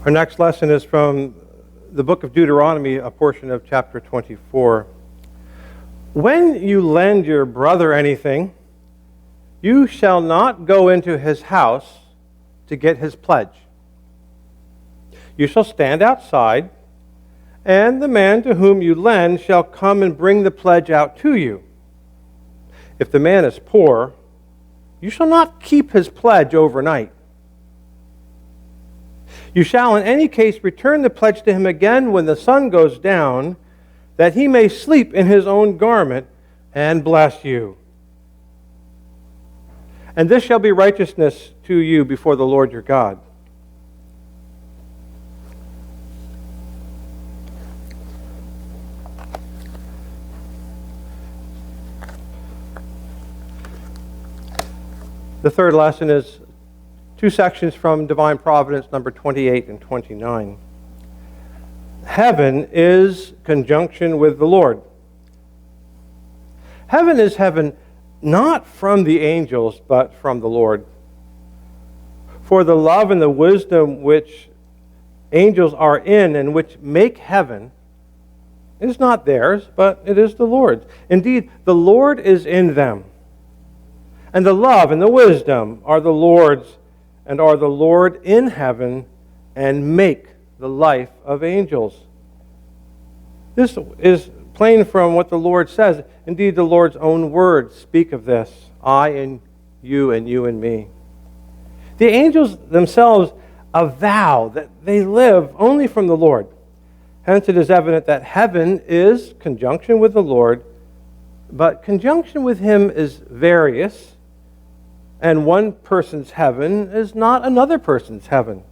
Our next lesson is from the book of Deuteronomy, a portion of chapter 24. When you lend your brother anything, you shall not go into his house to get his pledge. You shall stand outside, and the man to whom you lend shall come and bring the pledge out to you. If the man is poor, you shall not keep his pledge overnight. You shall in any case return the pledge to him again when the sun goes down, that he may sleep in his own garment and bless you. And this shall be righteousness to you before the Lord your God. The third lesson is two sections from Divine Providence, number 28 and 29. Heaven is conjunction with the Lord. Heaven is heaven not from the angels, but from the Lord. For the love and the wisdom which angels are in and which make heaven is not theirs, but it is the Lord's. Indeed, the Lord is in them. And the love and the wisdom are the Lord's, and are the Lord in heaven, and make the life of angels. This is plain from what the Lord says. Indeed, the Lord's own words speak of this. I and you and me. The angels themselves avow that they live only from the Lord. Hence it is evident that heaven is conjunction with the Lord, but conjunction with Him is various, and one person's heaven is not another person's heaven.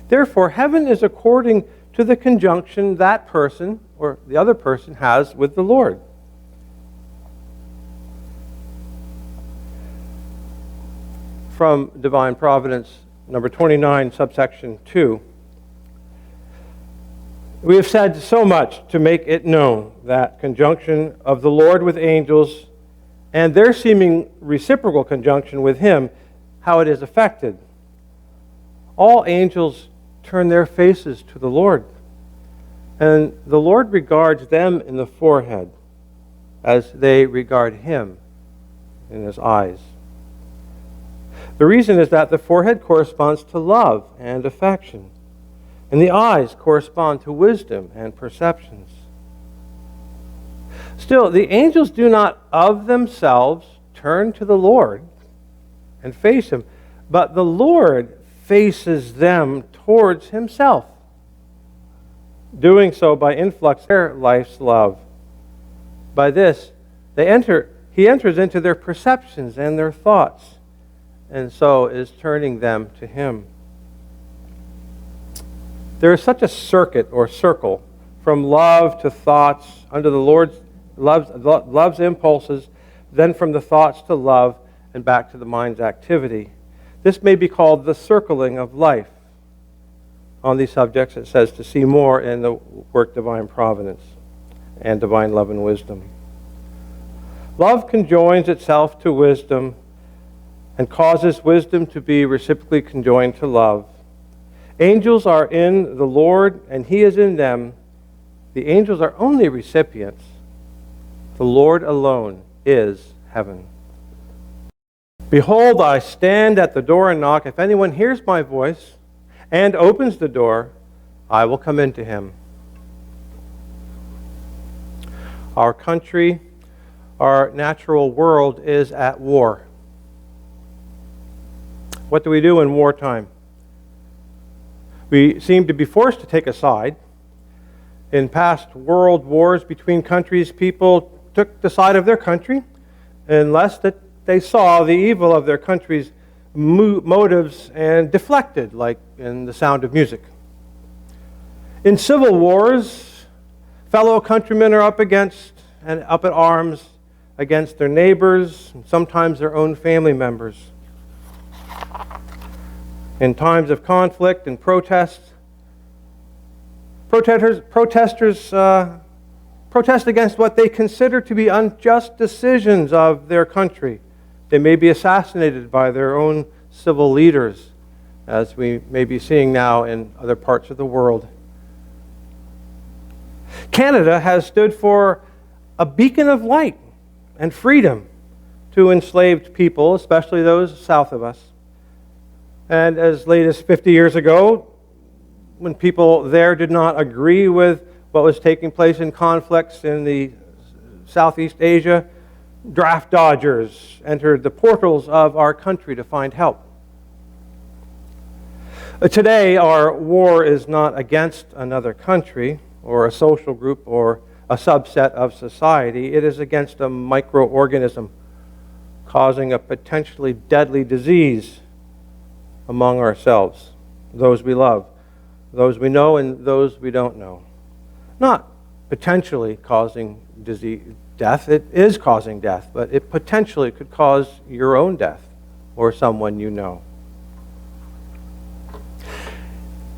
Therefore, heaven is according to the conjunction that person or the other person has with the Lord. From Divine Providence, number 29, subsection 2. We have said so much to make it known that conjunction of the Lord with angels and their seeming reciprocal conjunction with Him, how it is affected. All angels turn their faces to the Lord, and the Lord regards them in the forehead as they regard Him in His eyes. The reason is that the forehead corresponds to love and affection, and the eyes correspond to wisdom and perceptions. Still, the angels do not of themselves turn to the Lord and face Him, but the Lord faces them towards Himself, doing so by influx of their life's love. By this, He enters into their perceptions and their thoughts, and so is turning them to Him. There is such a circuit or circle from love to thoughts under the Lord's love's impulses, then from the thoughts to love and back to the mind's activity. This may be called the circling of life. On these subjects, it says to see more in the work Divine Providence and Divine Love and Wisdom. Love conjoins itself to wisdom and causes wisdom to be reciprocally conjoined to love. Angels are in the Lord, and He is in them. The angels are only recipients. The Lord alone is heaven. Behold, I stand at the door and knock. If anyone hears my voice and opens the door, I will come into him. Our country, our natural world is at war. What do we do in wartime? We seem to be forced to take a side. In past world wars between countries, people took the side of their country unless that they saw the evil of their country's motives and deflected, like in The Sound of Music. In civil wars, fellow countrymen are up at arms against their neighbors and sometimes their own family members. In times of conflict and protest, protesters protest against what they consider to be unjust decisions of their country. They may be assassinated by their own civil leaders. as we may be seeing now in other parts of the world. Canada has stood for a beacon of light and freedom to enslaved people, especially those south of us. And as late as 50 years ago, when people there did not agree with what was taking place in conflicts in the Southeast Asia, draft dodgers entered the portals of our country to find help. Today, our war is not against another country or a social group or a subset of society. It is against a microorganism causing a potentially deadly disease among ourselves, those we love, those we know and those we don't know. Not potentially causing death. It is causing death, but it potentially could cause your own death or someone you know.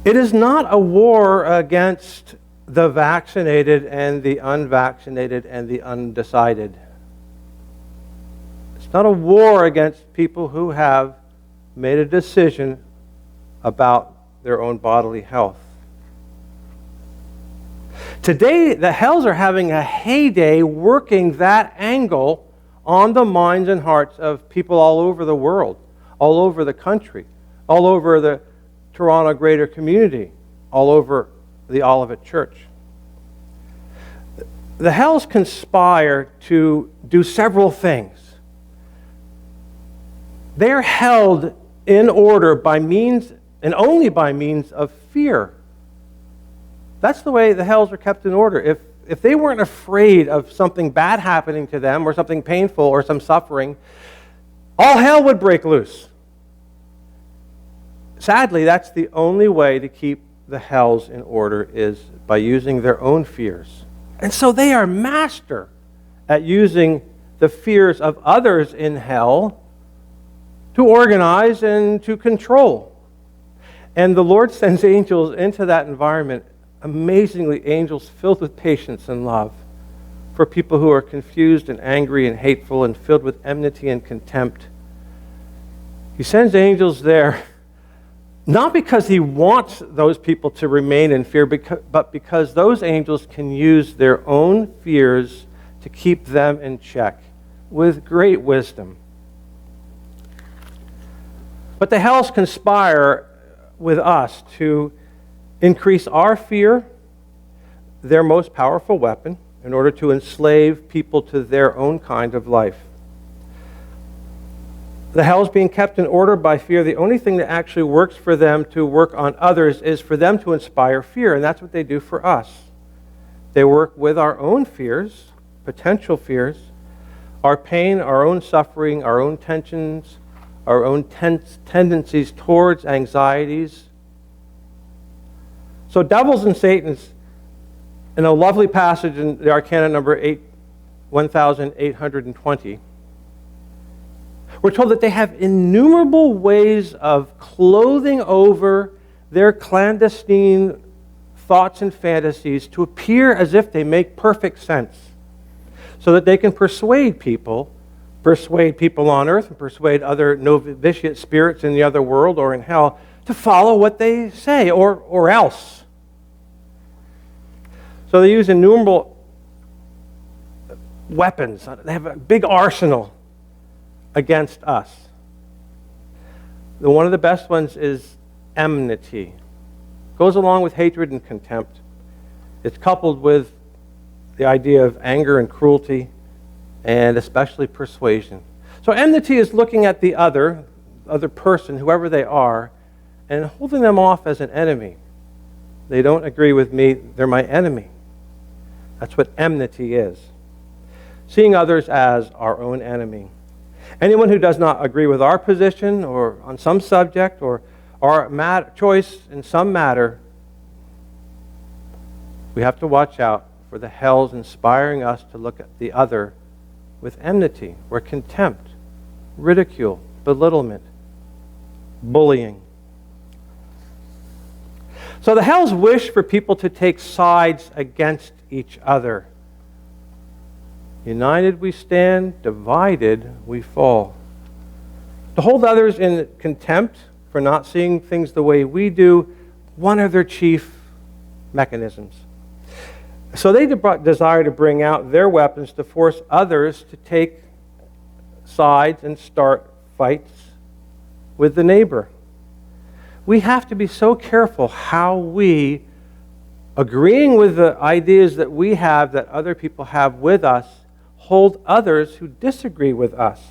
It is not a war against the vaccinated and the unvaccinated and the undecided. It's not a war against people who have made a decision about their own bodily health. Today, the Hells are having a heyday working that angle on the minds and hearts of people all over the world, all over the country, all over the Toronto greater community, all over the Olivet Church. The Hells conspire to do several things. They are held in order by means, and only by means, of fear. That's the way the Hells are kept in order. If they weren't afraid of something bad happening to them or something painful or some suffering, all hell would break loose. Sadly, that's the only way to keep the Hells in order, is by using their own fears. And so they are master at using the fears of others in hell to organize and to control. And the Lord sends angels into that environment, amazingly angels filled with patience and love for people who are confused and angry and hateful and filled with enmity and contempt. He sends angels there not because he wants those people to remain in fear, but because those angels can use their own fears to keep them in check with great wisdom. But the Hells conspire with us to increase our fear, their most powerful weapon, in order to enslave people to their own kind of life. The Hells being kept in order by fear, the only thing that actually works for them to work on others is for them to inspire fear, and that's what they do for us. They work with our own fears, potential fears, our pain, our own suffering, our own tensions, our own tendencies towards anxieties. So devils and Satans, in a lovely passage in the Arcana number 1820, we're told that they have innumerable ways of clothing over their clandestine thoughts and fantasies to appear as if they make perfect sense, so that they can persuade people on earth and persuade other novitiate spirits in the other world or in hell to follow what they say or else. So they use innumerable weapons. They have a big arsenal against us. One of the best ones is enmity. Goes along with hatred and contempt. It's coupled with the idea of anger and cruelty, and especially persuasion. So enmity is looking at the other person, whoever they are, and holding them off as an enemy. They don't agree with me, they're my enemy. That's what enmity is. Seeing others as our own enemy. Anyone who does not agree with our position or on some subject or our choice in some matter, we have to watch out for the Hells inspiring us to look at the other with enmity or contempt, ridicule, belittlement, bullying. So the Hells wish for people to take sides against each other. United we stand, divided we fall. To hold others in contempt for not seeing things the way we do, one of their chief mechanisms. So they desire to bring out their weapons to force others to take sides and start fights with the neighbor. We have to be so careful how we, agreeing with the ideas that we have, that other people have with us, hold others who disagree with us.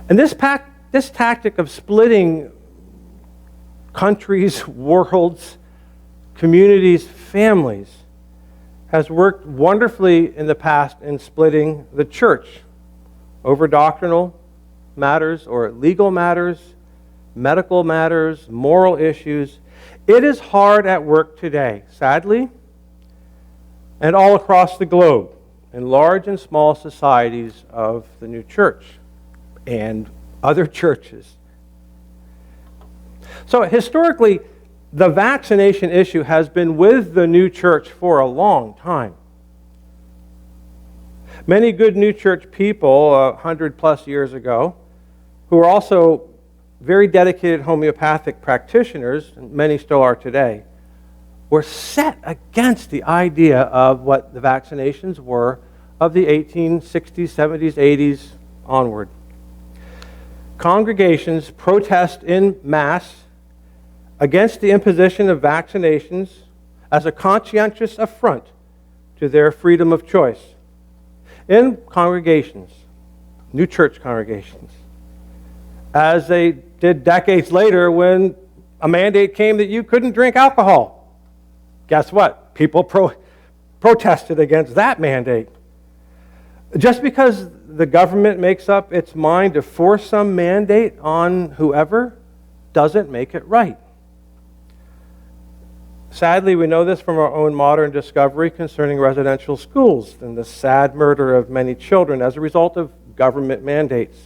And this tactic of splitting countries, worlds, communities, families, has worked wonderfully in the past in splitting the church over doctrinal matters or legal matters, medical matters, moral issues. It is hard at work today, sadly, and all across the globe, in large and small societies of the new church and other churches. So historically, the vaccination issue has been with the new church for a long time. Many good new church people, 100 plus years ago, who were also very dedicated homeopathic practitioners, and many still are today, were set against the idea of what the vaccinations were of the 1860s, 70s, 80s onward. Congregations protest en masse against the imposition of vaccinations as a conscientious affront to their freedom of choice. In congregations, new church congregations, as they did decades later when a mandate came that you couldn't drink alcohol. Guess what? People protested against that mandate. Just because the government makes up its mind to force some mandate on whoever doesn't make it right. Sadly, we know this from our own modern discovery concerning residential schools and the sad murder of many children as a result of government mandates.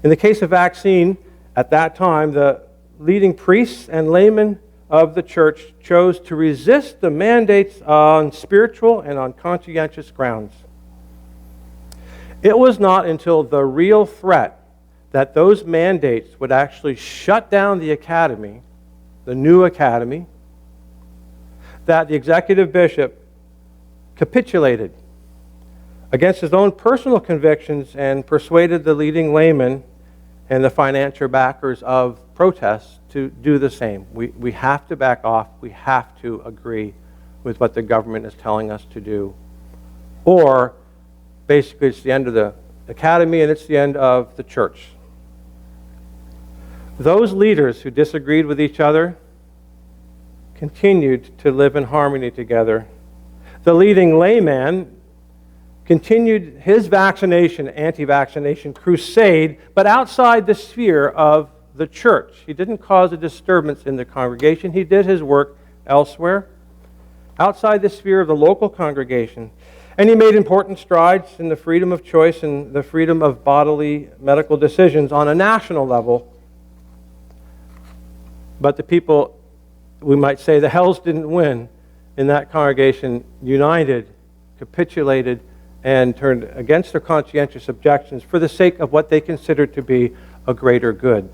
In the case of vaccine, at that time, the leading priests and laymen of the church chose to resist the mandates on spiritual and on conscientious grounds. It was not until the real threat that those mandates would actually shut down the academy, the new academy, that the executive bishop capitulated against his own personal convictions and persuaded the leading laymen and the financial backers of protests to do the same. We have to back off. We have to agree with what the government is telling us to do. Or basically it's the end of the academy and it's the end of the church. Those leaders who disagreed with each other continued to live in harmony together. The leading layman continued his anti-vaccination crusade, but outside the sphere of the church. He didn't cause a disturbance in the congregation. He did his work elsewhere, outside the sphere of the local congregation. And he made important strides in the freedom of choice and the freedom of bodily medical decisions on a national level. But the people, we might say, the hells didn't win in that congregation, united, capitulated, and turned against their conscientious objections for the sake of what they considered to be a greater good.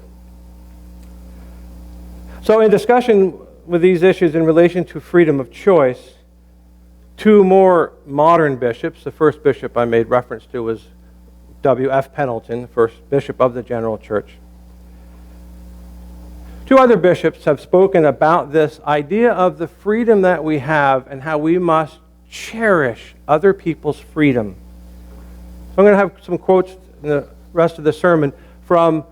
So in discussion with these issues in relation to freedom of choice, two more modern bishops, the first bishop I made reference to was W.F. Pendleton, first bishop of the General Church. Two other bishops have spoken about this idea of the freedom that we have and how we must cherish other people's freedom. So I'm going to have some quotes in the rest of the sermon from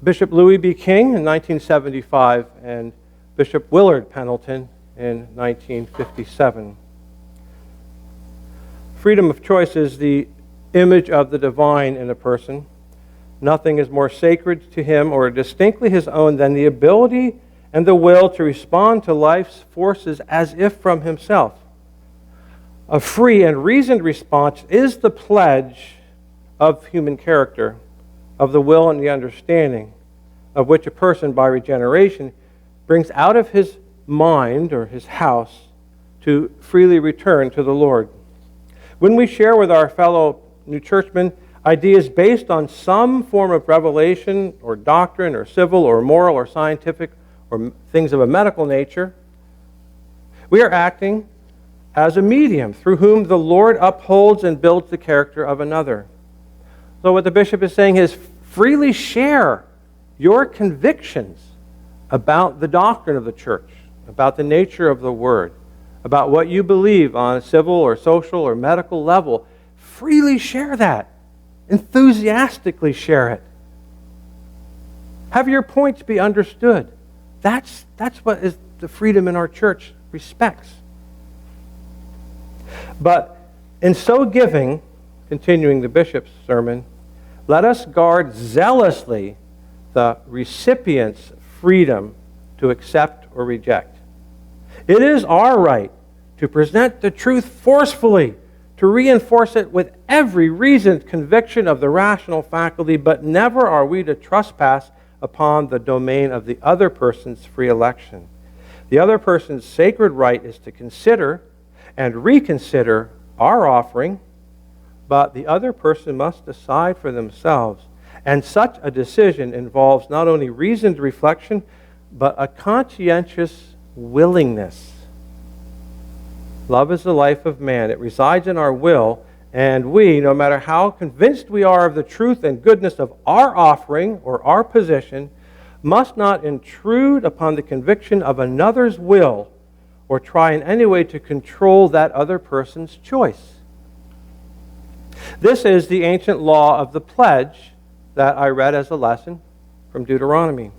Bishop Louis B. King in 1975 and Bishop Willard Pendleton in 1957. Freedom of choice is the image of the divine in a person. Nothing is more sacred to him or distinctly his own than the ability and the will to respond to life's forces as if from himself. A free and reasoned response is the pledge of human character, of the will and the understanding, of which a person by regeneration brings out of his mind or his house to freely return to the Lord. When we share with our fellow new churchmen ideas based on some form of revelation or doctrine or civil or moral or scientific or things of a medical nature. We are acting as a medium through whom the Lord upholds and builds the character of another. So what the bishop is saying is freely share your convictions about the doctrine of the church, about the nature of the word, about what you believe on a civil or social or medical level. Freely share that. Enthusiastically share it. Have your points be understood. That's what is the freedom in our church respects. But in so giving, continuing the bishop's sermon, let us guard zealously the recipient's freedom to accept or reject. It is our right to present the truth forcefully, to reinforce it with every reasoned conviction of the rational faculty, but never are we to trespass upon the domain of the other person's free election. The other person's sacred right is to consider and reconsider our offering, but the other person must decide for themselves. And such a decision involves not only reasoned reflection, but a conscientious willingness. Love is the life of man. It resides in our will, and we, no matter how convinced we are of the truth and goodness of our offering or our position, must not intrude upon the conviction of another's will or try in any way to control that other person's choice. This is the ancient law of the pledge that I read as a lesson from Deuteronomy.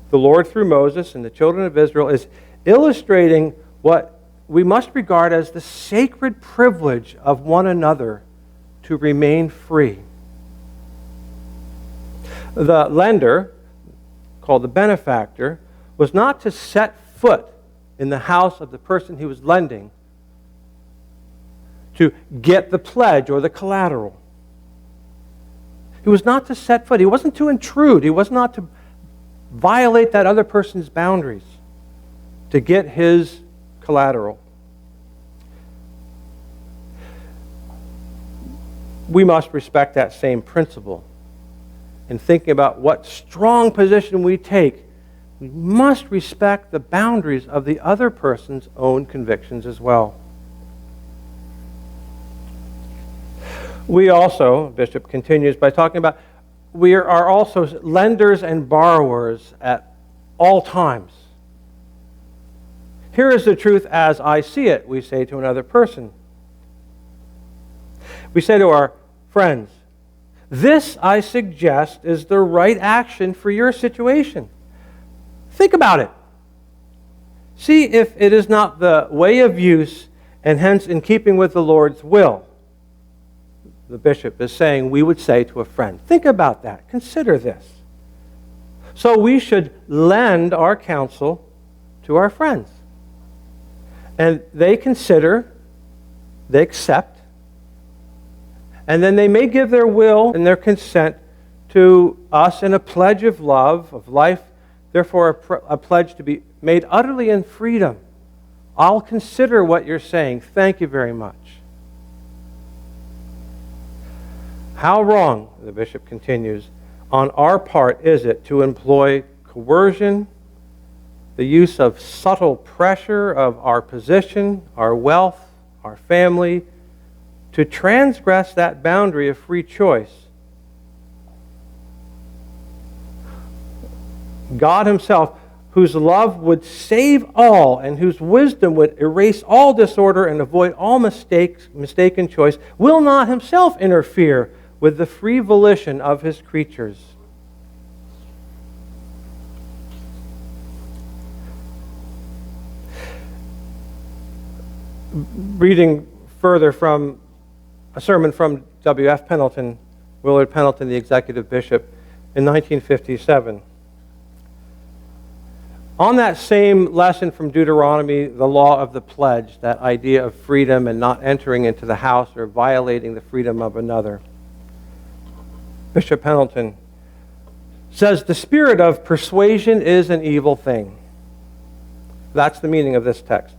The Lord, through Moses and the children of Israel, is illustrating what we must regard as the sacred privilege of one another to remain free. The lender, called the benefactor, was not to set foot in the house of the person he was lending to get the pledge or the collateral. He was not to set foot. He wasn't to intrude. He was not to violate that other person's boundaries to get his collateral. We must respect that same principle. In thinking about what strong position we take, we must respect the boundaries of the other person's own convictions as well. We also, Bishop continues by talking about, we are also lenders and borrowers at all times. Here is the truth as I see it, we say to another person. We say to our friends, this, I suggest, is the right action for your situation. Think about it. See if it is not the way of use and hence in keeping with the Lord's will. The bishop is saying we would say to a friend, think about that. Consider this. So we should lend our counsel to our friends. And they consider, they accept, and then they may give their will and their consent to us in a pledge of love, of life, therefore a pledge to be made utterly in freedom. I'll consider what you're saying. Thank you very much. How wrong, the bishop continues, on our part is it to employ coercion, the use of subtle pressure of our position, our wealth, our family, to transgress that boundary of free choice. God himself, whose love would save all and whose wisdom would erase all disorder and avoid all mistaken choice, will not himself interfere with the free volition of his creatures. Reading further from a sermon from W.F. Pendleton, Willard Pendleton, the executive bishop, in 1957. On that same lesson from Deuteronomy, the law of the pledge, that idea of freedom and not entering into the house or violating the freedom of another, Bishop Pendleton says, the spirit of persuasion is an evil thing. That's the meaning of this text.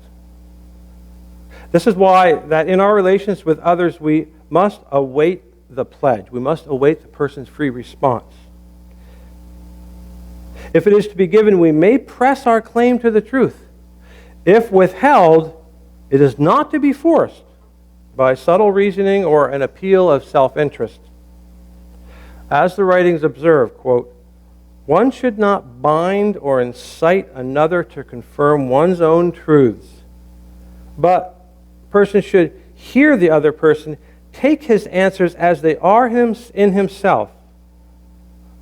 This is why that in our relations with others we must await the pledge. We must await the person's free response. If it is to be given, we may press our claim to the truth. If withheld, it is not to be forced by subtle reasoning or an appeal of self-interest. As the writings observe, quote, one should not bind or incite another to confirm one's own truths, but a person should hear the other person, take his answers as they are in himself.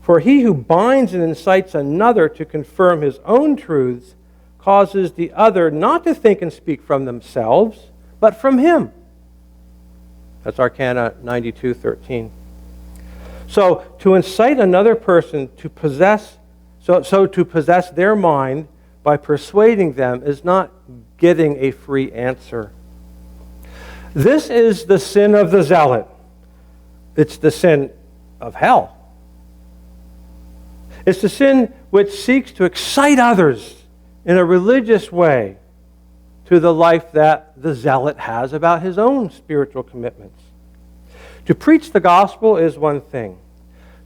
For he who binds and incites another to confirm his own truths causes the other not to think and speak from themselves, but from him. That's Arcana 92:13. So to incite another person to possess, to possess their mind by persuading them is not getting a free answer. This is the sin of the zealot. It's the sin of hell. It's the sin which seeks to excite others in a religious way to the life that the zealot has about his own spiritual commitments. To preach the gospel is one thing.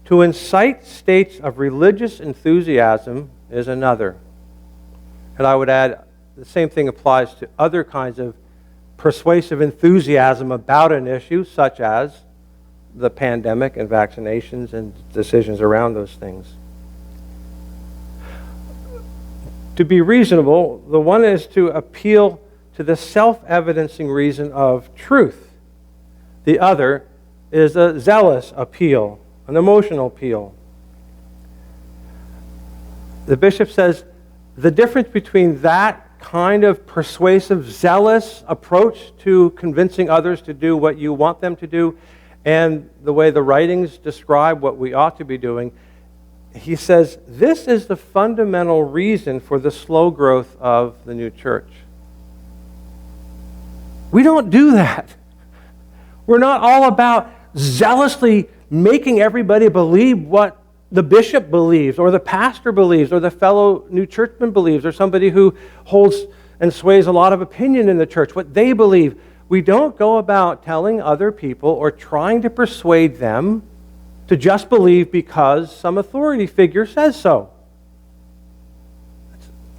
To incite states of religious enthusiasm is another. And I would add, the same thing applies to other kinds of persuasive enthusiasm about an issue, such as the pandemic and vaccinations and decisions around those things. To be reasonable, the one is to appeal to the self-evidencing reason of truth. The other is a zealous appeal, an emotional appeal. The bishop says the difference between that kind of persuasive, zealous approach to convincing others to do what you want them to do and the way the writings describe what we ought to be doing, he says this is the fundamental reason for the slow growth of the new church. We don't do that. We're not all about zealously making everybody believe what the bishop believes, or the pastor believes, or the fellow new churchman believes, or somebody who holds and sways a lot of opinion in the church, what they believe. We don't go about telling other people or trying to persuade them to just believe because some authority figure says so.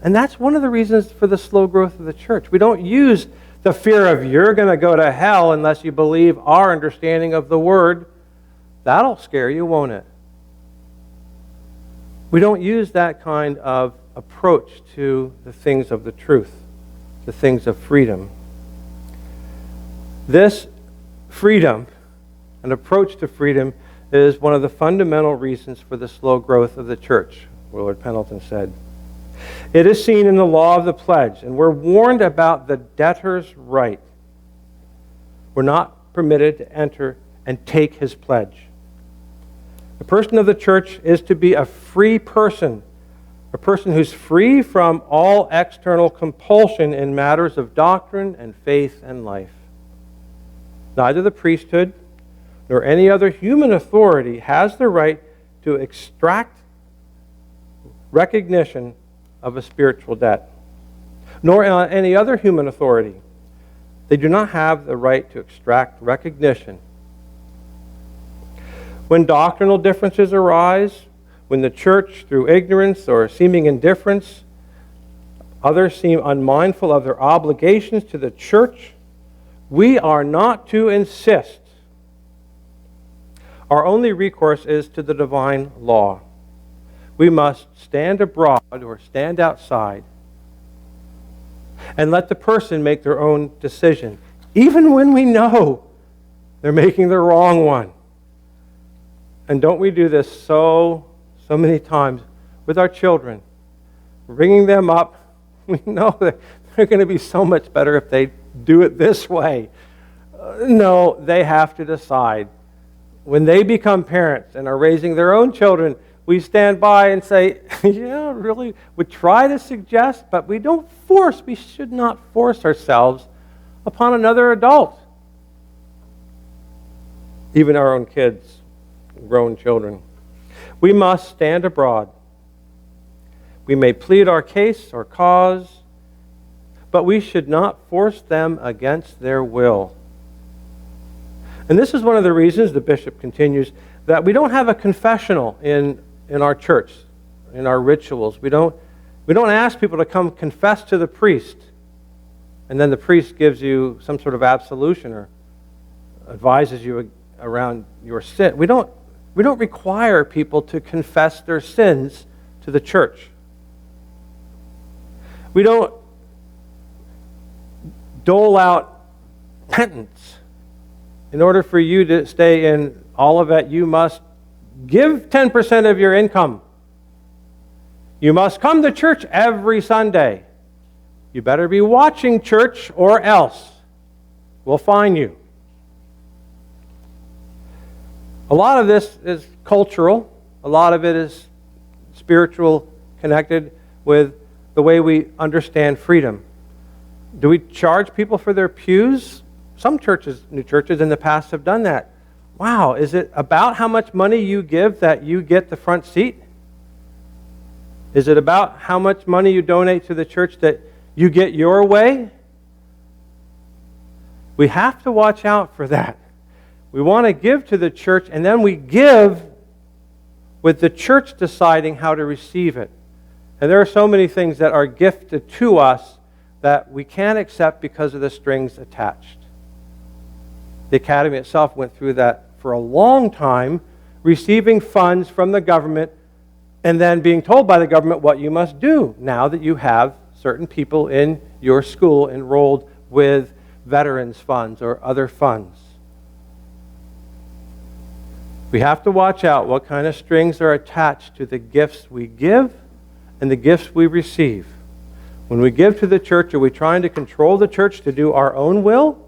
And that's one of the reasons for the slow growth of the church. We don't use the fear of you're going to go to hell unless you believe our understanding of the word. That'll scare you, won't it? We don't use that kind of approach to the things of the truth, the things of freedom. This freedom, an approach to freedom, is one of the fundamental reasons for the slow growth of the church, Willard Pendleton said. It is seen in the law of the pledge, and we're warned about the debtor's right. We're not permitted to enter and take his pledge. The person of the church is to be a free person, a person who's free from all external compulsion in matters of doctrine and faith and life. Neither the priesthood nor any other human authority has the right to extract recognition of a spiritual debt, nor any other human authority. They do not have the right to extract recognition. When doctrinal differences arise, when the church, through ignorance or seeming indifference, others seem unmindful of their obligations to the church, we are not to insist. Our only recourse is to the divine law. We must stand abroad or stand outside and let the person make their own decision, even when we know they're making the wrong one. And don't we do this so many times with our children? Bringing them up, we know that they're going to be so much better if they do it this way. No, they have to decide. When they become parents and are raising their own children, we stand by and say, yeah, really, we try to suggest, but we don't force. We should not force ourselves upon another adult. Even our own kids, grown children. We must stand abroad. We may plead our case or cause, but we should not force them against their will. And this is one of the reasons, the bishop continues, that we don't have a confessional in our church, in our rituals. We don't ask people to come confess to the priest, and then the priest gives you some sort of absolution or advises you around your sin. We don't require people to confess their sins to the church. We don't dole out penance. In order for you to stay in Olivet, you must give 10% of your income. You must come to church every Sunday. You better be watching church or else we'll fine you. A lot of this is cultural. A lot of it is spiritual, connected with the way we understand freedom. Do we charge people for their pews? Some churches, new churches in the past have done that. Wow, is it about how much money you give that you get the front seat? Is it about how much money you donate to the church that you get your way? We have to watch out for that. We want to give to the church, and then we give with the church deciding how to receive it. And there are so many things that are gifted to us that we can't accept because of the strings attached. The academy itself went through that for a long time, receiving funds from the government and then being told by the government what you must do now that you have certain people in your school enrolled with veterans funds or other funds. We have to watch out what kind of strings are attached to the gifts we give and the gifts we receive. When we give to the church, are we trying to control the church to do our own will?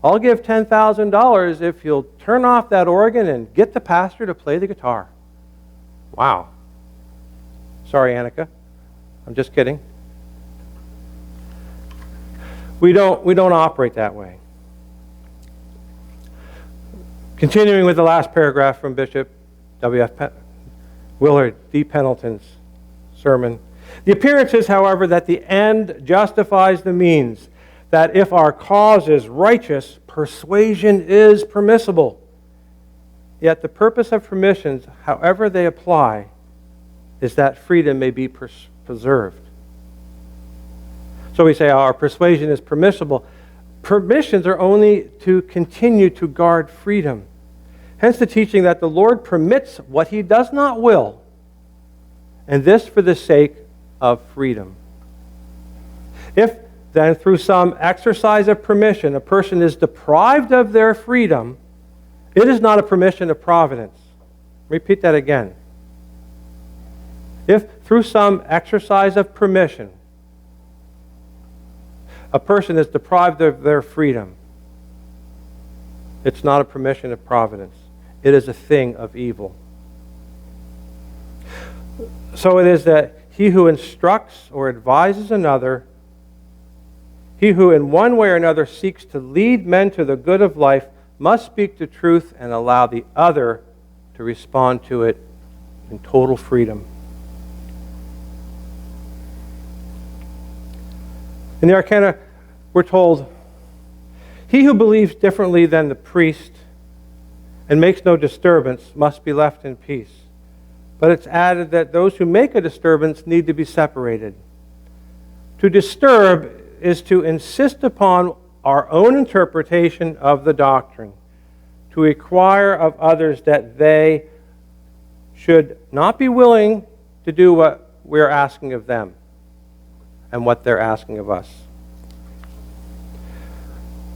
I'll give $10,000 if you'll turn off that organ and get the pastor to play the guitar. Wow. Sorry, Annika. I'm just kidding. We don't operate that way. Continuing with the last paragraph from Bishop W.F. Willard D. Pendleton's sermon. The appearance is, however, that the end justifies the means, that if our cause is righteous, persuasion is permissible. Yet the purpose of permissions, however they apply, is that freedom may be preserved. So we say our persuasion is permissible. Permissions are only to continue to guard freedom. Hence the teaching that the Lord permits what He does not will, and this for the sake of freedom. If then through some exercise of permission a person is deprived of their freedom, it is not a permission of providence. Repeat that again. If through some exercise of permission a person is deprived of their freedom, it's not a permission of providence. It is a thing of evil. So it is that he who instructs or advises another, he who in one way or another seeks to lead men to the good of life, must speak the truth and allow the other to respond to it in total freedom. In the Arcana, we're told, he who believes differently than the priest and makes no disturbance must be left in peace. But it's added that those who make a disturbance need to be separated. To disturb is to insist upon our own interpretation of the doctrine, to require of others that they should not be willing to do what we're asking of them and what they're asking of us.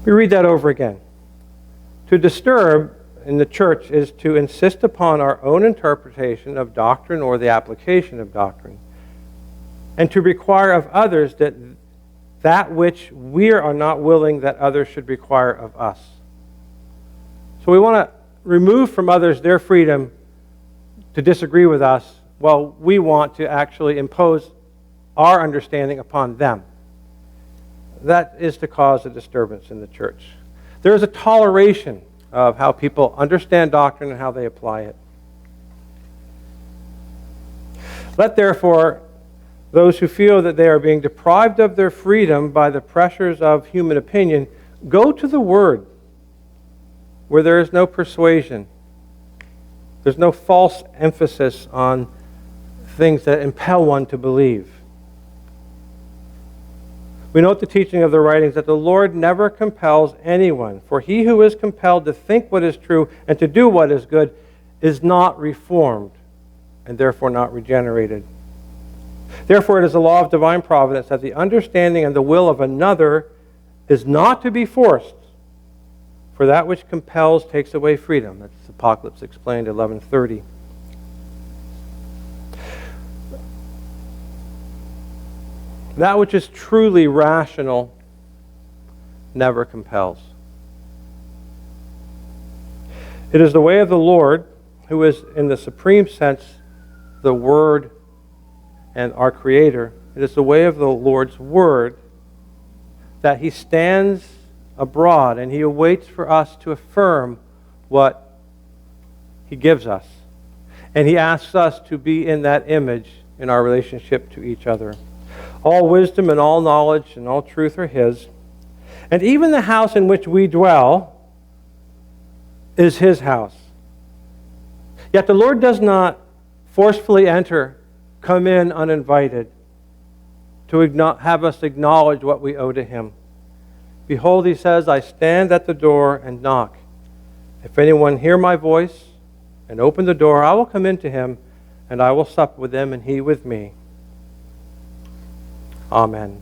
We read that over again. To disturb in the church is to insist upon our own interpretation of doctrine or the application of doctrine, and to require of others that which we are not willing that others should require of us. So we want to remove from others their freedom to disagree with us, while we want to actually impose our understanding upon them. That is to cause a disturbance in the church. There is a toleration of how people understand doctrine and how they apply it. Let therefore those who feel that they are being deprived of their freedom by the pressures of human opinion go to the Word where there is no persuasion. There's no false emphasis on things that impel one to believe. We note the teaching of the writings that the Lord never compels anyone, for he who is compelled to think what is true and to do what is good is not reformed, and therefore not regenerated. Therefore, it is a law of divine providence that the understanding and the will of another is not to be forced, for that which compels takes away freedom. That's Apocalypse explained, 11:30. That which is truly rational never compels. It is the way of the Lord, who is in the supreme sense the Word and our Creator. It is the way of the Lord's Word that He stands abroad and He awaits for us to affirm what He gives us. And He asks us to be in that image in our relationship to each other. All wisdom and all knowledge and all truth are His. And even the house in which we dwell is His house. Yet the Lord does not forcefully enter, come in uninvited, to have us acknowledge what we owe to Him. Behold, He says, I stand at the door and knock. If anyone hear my voice and open the door, I will come into him, and I will sup with him, and he with me. Amen.